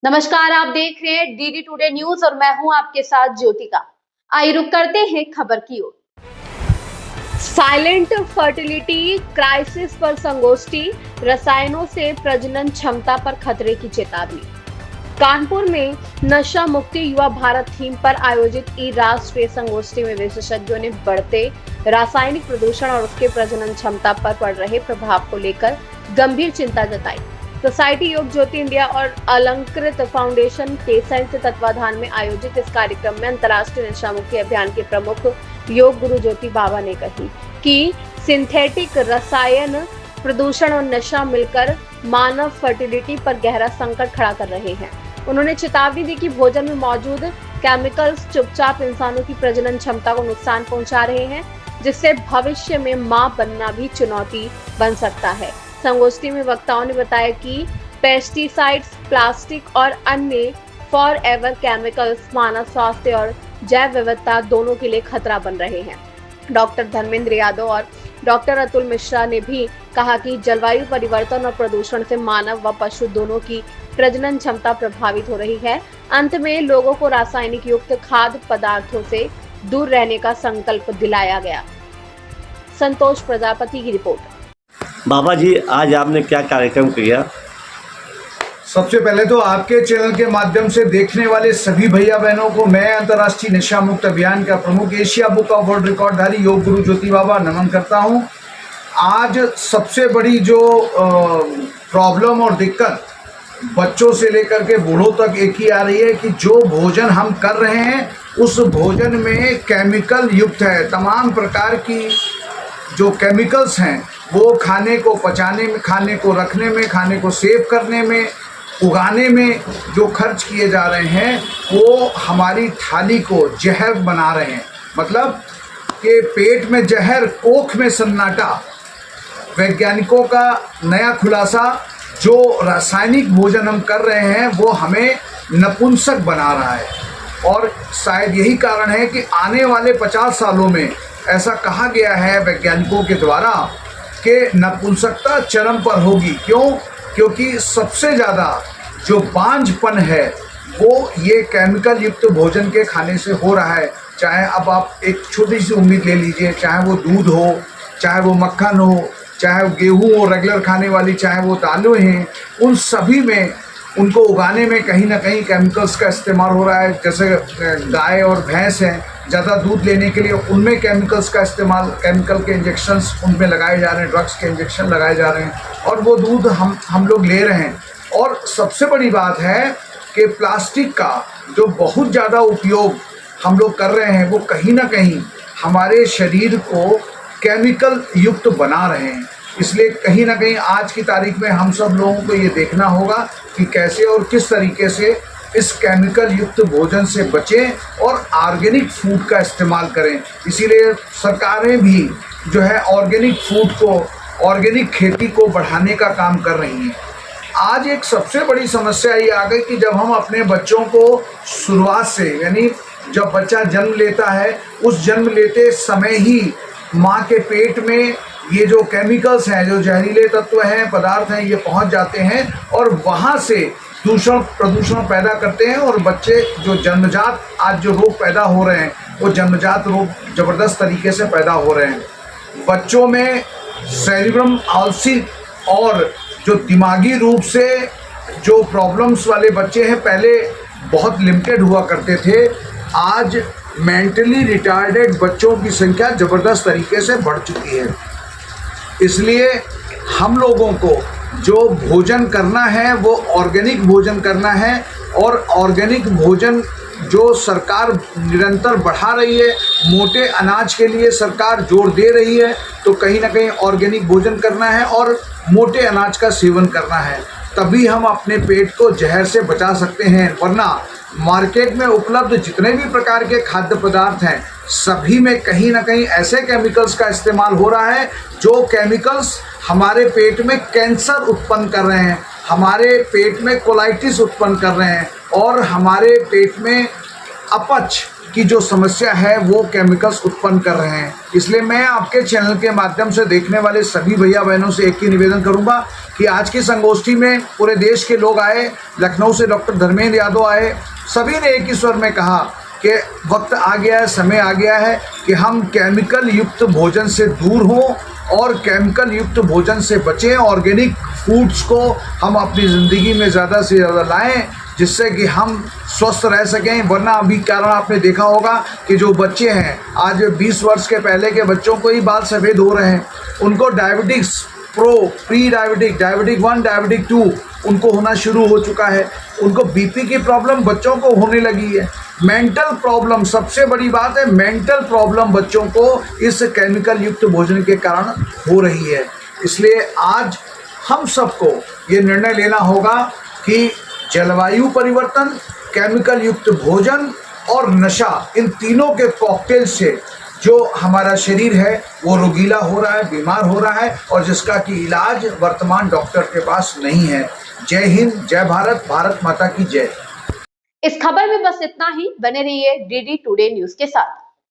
नमस्कार, आप देख रहे हैं डीडी टुडे न्यूज और मैं हूं आपके साथ ज्योतिका। आइए रुक करते हैं खबर की ओर। साइलेंट फर्टिलिटी क्राइसिस पर संगोष्ठी, रसायनों से प्रजनन क्षमता पर खतरे की चेतावनी। कानपुर में नशा मुक्ति युवा भारत थीम पर आयोजित राष्ट्रीय संगोष्ठी में विशेषज्ञों ने बढ़ते रासायनिक प्रदूषण और उसके प्रजनन क्षमता पर पड़ रहे प्रभाव को लेकर गंभीर चिंता जताई। सोसाइटी योग ज्योति इंडिया और अलंकृत फाउंडेशन के संयुक्त तत्वाधान में आयोजित इस कार्यक्रम में अंतर्राष्ट्रीय नशा मुक्ति अभियान के प्रमुख योग गुरु ज्योति बाबा ने कही कि सिंथेटिक रसायन, प्रदूषण और नशा मिलकर मानव फर्टिलिटी पर गहरा संकट खड़ा कर रहे हैं। उन्होंने चेतावनी दी कि भोजन में मौजूद केमिकल्स चुपचाप इंसानों की प्रजनन क्षमता को नुकसान पहुंचा रहे हैं, जिससे भविष्य में मां बनना भी चुनौती बन सकता है। संगोष्ठी में वक्ताओं ने बताया कि पेस्टिसाइड्स, प्लास्टिक और अन्य फॉरएवर केमिकल्स मानव स्वास्थ्य और जैव विविधता दोनों के लिए खतरा बन रहे हैं। डॉक्टर धर्मेंद्र यादव और डॉक्टर अतुल मिश्रा ने भी कहा कि जलवायु परिवर्तन और प्रदूषण से मानव व पशु दोनों की प्रजनन क्षमता प्रभावित हो रही है। अंत में लोगों को रासायनिक युक्त खाद्य पदार्थों से दूर रहने का संकल्प दिलाया गया। संतोष प्रजापति की रिपोर्ट। बाबा जी, आज आपने क्या कार्यक्रम किया? सबसे पहले तो आपके चैनल के माध्यम से देखने वाले सभी भैया बहनों को मैं अंतर्राष्ट्रीय नशा मुक्त अभियान का प्रमुख Asia book of world रिकॉर्डधारी yoga guru ज्योति बाबा नमन करता हूं। आज सबसे बड़ी जो प्रॉब्लम और दिक्कत बच्चों से लेकर के बूढ़ों तक एक ही आ रही है कि जो भोजन हम कर रहे हैं उस भोजन में केमिकल युक्त है। तमाम प्रकार की जो केमिकल्स हैं वो खाने को पचाने में, खाने को रखने में, खाने को सेव करने में, उगाने में जो खर्च किए जा रहे हैं वो हमारी थाली को जहर बना रहे हैं। मतलब कि पेट में जहर, कोख में सन्नाटा। वैज्ञानिकों का नया खुलासा, जो रासायनिक भोजन हम कर रहे हैं वो हमें नपुंसक बना रहा है। और शायद यही कारण है कि आने वाले 50 सालों में ऐसा कहा गया है वैज्ञानिकों के द्वारा कि नपुंसकता चरम पर होगी। क्यों? क्योंकि सबसे ज़्यादा जो बांझपन है वो ये केमिकल युक्त भोजन के खाने से हो रहा है। चाहे अब आप एक छोटी सी उम्मीद ले लीजिए, चाहे वो दूध हो, चाहे वो मक्खन हो, चाहे वो गेहूँ हो रेगुलर खाने वाली, चाहे वो दालें हैं, उन सभी में उनको उगाने में कहीं ना कहीं केमिकल्स का इस्तेमाल हो रहा है। जैसे गाय और भैंस हैं, ज़्यादा दूध लेने के लिए उनमें केमिकल्स का इस्तेमाल, केमिकल के इंजेक्शंस उनमें लगाए जा रहे हैं, ड्रग्स के इंजेक्शन लगाए जा रहे हैं और वो दूध हम लोग ले रहे हैं। और सबसे बड़ी बात है कि प्लास्टिक का जो बहुत ज़्यादा उपयोग हम लोग कर रहे हैं वो कहीं ना कहीं हमारे शरीर को केमिकल युक्त बना रहे हैं। इसलिए कहीं ना कहीं आज की तारीख में हम सब लोगों को ये देखना होगा कि कैसे और किस तरीके से इस केमिकल युक्त भोजन से बचें और ऑर्गेनिक फूड का इस्तेमाल करें। इसीलिए सरकारें भी जो है ऑर्गेनिक फूड को, ऑर्गेनिक खेती को बढ़ाने का काम कर रही हैं। आज एक सबसे बड़ी समस्या ये आ गई कि जब हम अपने बच्चों को शुरुआत से, यानी जब बच्चा जन्म लेता है उस जन्म लेते समय ही माँ के पेट में ये जो केमिकल्स हैं, जो जहरीले तत्व हैं, पदार्थ हैं, ये पहुँच जाते हैं और वहाँ से दूषण प्रदूषण पैदा करते हैं। और बच्चे जो जन्मजात आज जो रोग पैदा हो रहे हैं वो जन्मजात रोग ज़बरदस्त तरीके से पैदा हो रहे हैं। बच्चों में सेरिब्रम आलसी और जो दिमागी रूप से जो प्रॉब्लम्स वाले बच्चे हैं पहले बहुत लिमिटेड हुआ करते थे, आज मेंटली रिटार्डेड बच्चों की संख्या ज़बरदस्त तरीके से बढ़ चुकी है। इसलिए हम लोगों को जो भोजन करना है वो ऑर्गेनिक भोजन करना है। और ऑर्गेनिक भोजन जो सरकार निरंतर बढ़ा रही है, मोटे अनाज के लिए सरकार जोर दे रही है, तो कहीं ना कहीं ऑर्गेनिक भोजन करना है और मोटे अनाज का सेवन करना है। तभी हम अपने पेट को जहर से बचा सकते हैं। वरना मार्केट में उपलब्ध जितने भी प्रकार के खाद्य पदार्थ हैं सभी में कहीं ना कहीं ऐसे केमिकल्स का इस्तेमाल हो रहा है जो केमिकल्स हमारे पेट में कैंसर उत्पन्न कर रहे हैं, हमारे पेट में कोलाइटिस उत्पन्न कर रहे हैं और हमारे पेट में अपच की जो समस्या है वो केमिकल्स उत्पन्न कर रहे हैं। इसलिए मैं आपके चैनल के माध्यम से देखने वाले सभी भैया बहनों से एक ही निवेदन करूंगा कि आज की संगोष्ठी में पूरे देश के लोग आए, लखनऊ से डॉक्टर धर्मेंद्र यादव आए, सभी ने एक ही स्वर में कहा कि वक्त आ गया है, समय आ गया है कि हम केमिकल युक्त भोजन से दूर हों और केमिकल युक्त भोजन से बचें। ऑर्गेनिक फूड्स को हम अपनी ज़िंदगी में ज़्यादा से ज़्यादा लाएं जिससे कि हम स्वस्थ रह सकें। वरना अभी कारण आपने देखा होगा कि जो बच्चे हैं, आज 20 वर्ष के पहले के बच्चों को ही बाल सफ़ेद हो रहे हैं, उनको diabetics pre diabetic, diabetic 1, diabetic 2 उनको होना शुरू हो चुका है। उनको बीपी की प्रॉब्लम बच्चों को होने लगी है। मेंटल प्रॉब्लम, सबसे बड़ी बात है, मेंटल प्रॉब्लम बच्चों को इस केमिकल युक्त भोजन के कारण हो रही है। इसलिए आज हम सबको ये निर्णय लेना होगा कि जलवायु परिवर्तन, केमिकल युक्त भोजन और नशा, इन तीनों के कॉकटेल से जो हमारा शरीर है वो रोगीला हो रहा है, बीमार हो रहा है और जिसका कि इलाज वर्तमान डॉक्टर के पास नहीं है। जय हिंद, जय भारत, भारत माता की जय। इस खबर में बस इतना ही। बने रहिए डीडी टुडे न्यूज के साथ।